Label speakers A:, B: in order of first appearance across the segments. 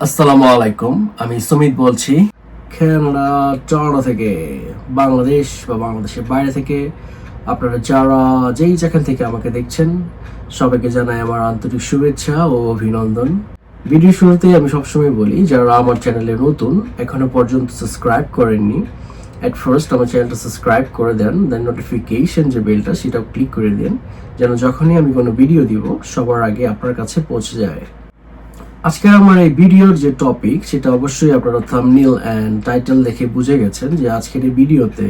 A: আসসালামু আলাইকুম, আমি সুমিত বলছি কানাডা টরন্টো থেকে। বাংলাদেশ বা বাংলাদেশের বাইরে থেকে আপনারা যারা যেই যেখান থেকে আমাকে দেখছেন সবাইকে জানাই আমার আন্তরিক শুভেচ্ছা ও অভিনন্দন। ভিডিও শুরুতে আমি সবসময় বলি, যারা আমার চ্যানেলে নতুন এখনো পর্যন্ত সাবস্ক্রাইব করেননি, অ্যাট ফার্স্ট আমার চ্যানেলটা সাবস্ক্রাইব করে দেন, দেন নোটিফিকেশন যে বেলটা সেটাও ক্লিক করে দেন, যেন যখনই আমি কোনো ভিডিও দিব সবার আগে আপনার কাছে পৌঁছে যায়। আজকে আমার এই ভিডিওর যে টপিক সেটা অবশ্যই আপনারা থাম্বনেল এন্ড টাইটেল দেখে বুঝে গেছেন যে আজকের এই ভিডিওতে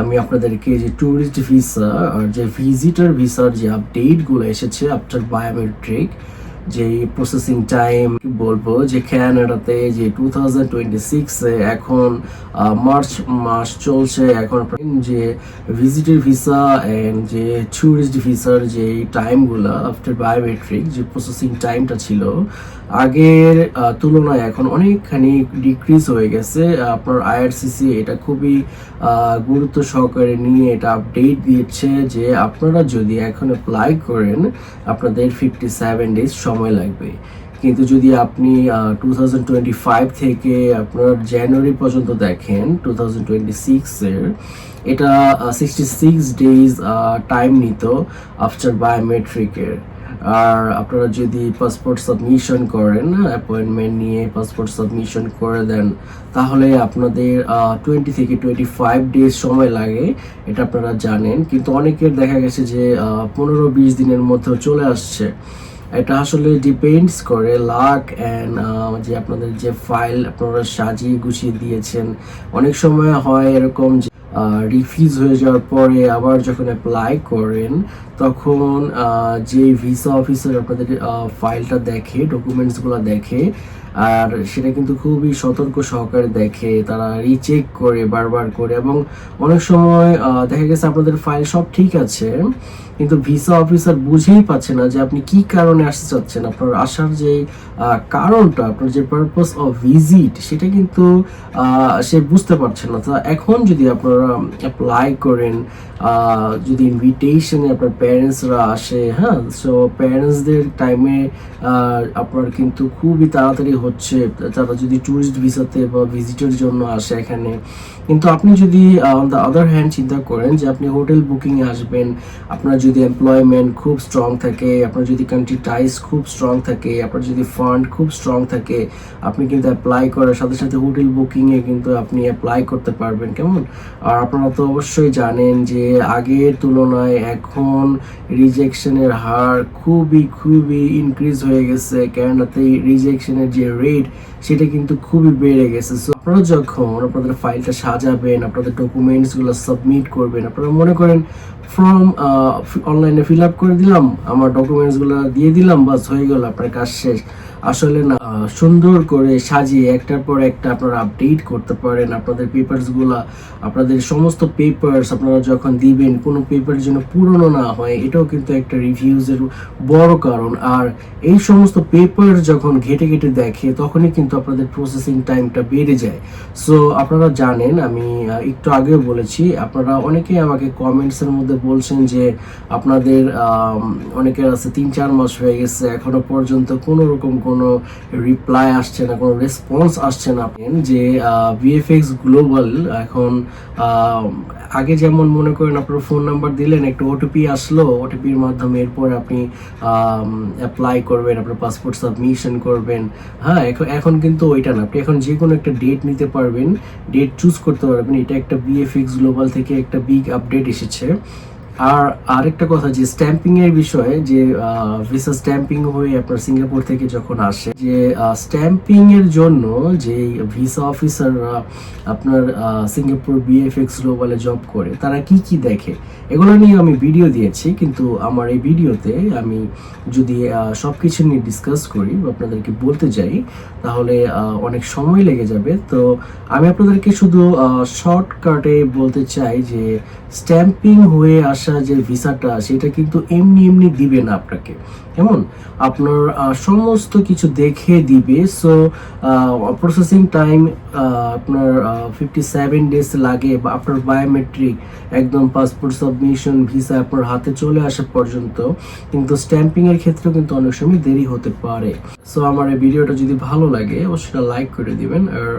A: আমি আপনাদেরকে যে ট্যুরিস্ট ভিসা আর যে ভিজিটর ভিসার যে আপডেটগুলো এসেছে আফটার বায়োমেট্রিক, যে প্রসেসিং টাইম বলবো, যে ক্যানাডাতে যে 2026 এ এখন মার্চ মাস চলছে, এখন যে ভিজিটর ভিসা এন্ড যে ট্যুরিস্ট ভিসার যে টাইমগুলো আফটার বায়োমেট্রিক যে প্রসেসিং টাইমটা ছিল আগের তুলনায় এখন অনেকখানি ডিক্রিজ হয়ে গেছে। আপনার আইআরসিসি এটা খুবই গুরুত্ব সহকারে নিয়ে এটা আপডেট দিয়েছে যে আপনারা যদি এখন অ্যাপ্লাই করেন আপনাদের 57 ডেজ সময় লাগবে, কিন্তু যদি আপনি 2025 থেকে আপনার জানুয়ারি পর্যন্ত দেখেন 2026 এর, এটা 66 ডেজ টাইম নিত আফটার বায়োমেট্রিকের। আর আপনারা যদি পাসপোর্ট সাবমিশন করেন, অ্যাপয়েন্টমেন্ট নিয়ে পাসপোর্ট সাবমিশন করে দেন, তাহলে আপনাদের 20 থেকে 25 ডেজ সময় লাগে, এটা আপনারা জানেন। কিন্তু অনেকের দেখা গেছে যে 15-20 দিনের মধ্যেও চলে আসছে। এটা আসলে ডিপেন্ডস করে লাক অ্যান্ড যে আপনাদের যে ফাইল আপনারা সাজিয়ে গুছিয়ে দিয়েছেন। অনেক সময় হয় এরকম যে রিফিউজ হয়ে যাওয়ার পরে আবার যখন অ্যাপ্লাই করেন তখন যে ভিসা অফিসার আপনাদের ফাইলটা দেখে, ডকুমেন্টসগুলো দেখে, আর সেটা কিন্তু খুবই সতর্ক সহকারে দেখে, তারা রিচেক করে বারবার করে, এবং অনেক সময় দেখা গেছে আপনাদের ফাইল সব ঠিক আছে কিন্তু ভিসা অফিসার বুঝেই পাচ্ছে না যে আপনি কি কারণে আসতে চাচ্ছেন, আপনার আসার যে কারণটা, আপনার যে পারপাস অফ ভিজিট সেটা কিন্তু সে বুঝতে পারছে না। তো এখন যদি আপনারা অ্যাপ্লাই করেন, যদি ইনভিটেশনে আপনার প্যারেন্টসরা আসে, হ্যাঁ, সো প্যারেন্টসদের টাইমে আপনার কিন্তু খুবই তাড়াতাড়ি হচ্ছে, তারা যদি ট্যুরিস্ট ভিসাতে বা ভিজিটের জন্য আসে এখানে। কিন্তু আপনি যদি অন দ্য আদার হ্যান্ড চিন্তা করেন যে আপনি হোটেল বুকিংয়ে আসবেন, আপনার যদি এমপ্লয়মেন্ট খুব স্ট্রং থাকে, আপনার যদি কান্ট্রি টাইস খুব স্ট্রং থাকে, আপনার যদি ফান্ড খুব স্ট্রং থাকে, আপনি কিন্তু অ্যাপ্লাই করার সাথে সাথে হোটেল বুকিংয়ে কিন্তু আপনি অ্যাপ্লাই করতে পারবেন, কেমন? আর আপনারা তো অবশ্যই জানেন যে আগের তুলনায় এখন রিজেকশনের হার খুবই ইনক্রিজ হয়ে গেছে। ক্যানাডাতে রিজেকশনের যে রেট সেটা কিন্তু খুবই বেড়ে গেছে। সো আপনারা যখন আপনাদের ফাইলটা সাজাবেন, আপনাদের ডকুমেন্টসগুলো সাবমিট করবেন, আপনারা মনে করেন ফর্ম অনলাইনে ফিল আপ করে দিলাম, আমার ডকুমেন্টসগুলো দিয়ে দিলাম, বাস হয়ে গেল, আপনার কাজ শেষ। আসলে না, সুন্দর করে সাজিয়ে একটার পর একটা আপনারা আপডেট করতে পারেন আপনাদের পেপারসগুলো। আপনাদের সমস্ত পেপারস আপনারা যখন দিবেন, কোনো পেপার যেন পুরনো না হয়, এটাও কিন্তু একটা রিভিউজের বড় কারণ। আর এই সমস্ত পেপার যখন ঘেটে ঘেটে দেখে তখনই কিন্তু আপনাদের প্রসেসিং টাইমটা বেড়ে যায়। সো আপনারা জানেন, আমি একটু আগেও বলেছি, আপনারা অনেকেই আমাকে কমেন্টসের মধ্যে বলছেন যে আপনাদের অনেকের আছে 3-4 মাস হয়ে গেছে এখনো পর্যন্ত কোনো রকম কোনো রিপ্লাই আসছে না, কোনো রেসপন্স আসছে না। যে ভিএফএক্স গ্লোবাল এখন আগে যেমন মনে করেন আপনার ফোন নাম্বার দিলেন, একটা ওটিপি আসলো, ওটিপির মাধ্যমে এরপর আপনি অ্যাপ্লাই করবেন, আপনার পাসপোর্ট সাবমিশন করবেন। হ্যাঁ, এখন কিন্তু ওইটা না, আপনি এখন যে কোনো একটা ডেট নিতে পারবেন, ডেট চুজ করতে পারবেন। এটা একটা ভিএফএক্স গ্লোবাল থেকে একটা বিগ আপডেট এসেছে। আর আরেকটা কথা, যে স্ট্যাম্পিং এর বিষয়ে, যে ভিসা স্ট্যাম্পিং হয়ে আপনার সিঙ্গাপুর থেকে যখন আসে, যে স্ট্যাম্পিং এর জন্য যে ভিসা অফিসাররা আপনার সিঙ্গাপুর ভিএফএক্স গ্লোবালে জব করে, তারা কি কি দেখে এগুলো নিয়ে আমি ভিডিও দিয়েছি। কিন্তু আমার এই ভিডিওতে আমি যদি সবকিছু নিয়ে ডিসকাস করি বা আপনাদেরকে বলতে যাই তাহলে অনেক সময় লেগে যাবে। তো আমি আপনাদেরকে শুধু শর্টকাটে বলতে চাই যে স্ট্যাম্পিং হয়ে আসা আসা যে ভিসাটা সেটা কিন্তু এমনি এমনি দিবে না আপনাকে, এমন আপনার সমস্ত কিছু দেখে দিবে। সো প্রসেসিং টাইম আপনার 57 ডেজ লাগে, বা আপনার বায়োমেট্রিক একদম পাসপোর্ট সাবমিশন ভিসা আপনার হাতে চলে আসা পর্যন্ত কিন্তু স্ট্যাম্পিং এর ক্ষেত্রেও কিন্তু অনেক সময় দেরি হতে পারে। সো আমার এই ভিডিওটা যদি ভালো লাগে অবশ্যই লাইক করে দিবেন, আর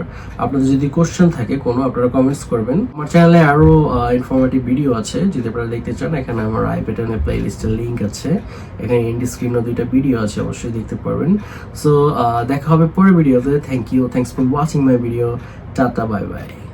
A: আপনাদের যদি কোশ্চেন থাকে কোনো আপনারা কমেন্টস করবেন। আমার চ্যানেলে আরো ইনফরমেটিভ ভিডিও আছে, যদি আপনারা দেখতে চান এখানে আমার আই বাটনে প্লে লিস্টের লিঙ্ক আছে, এখানে এন্ড স্ক্রিনে 2টা ভিডিও আছে, অবশ্যই দেখতে পারবেন। সো দেখা হবে পরের ভিডিওতে। Thank you, thanks for watching my video. Tata, bye by.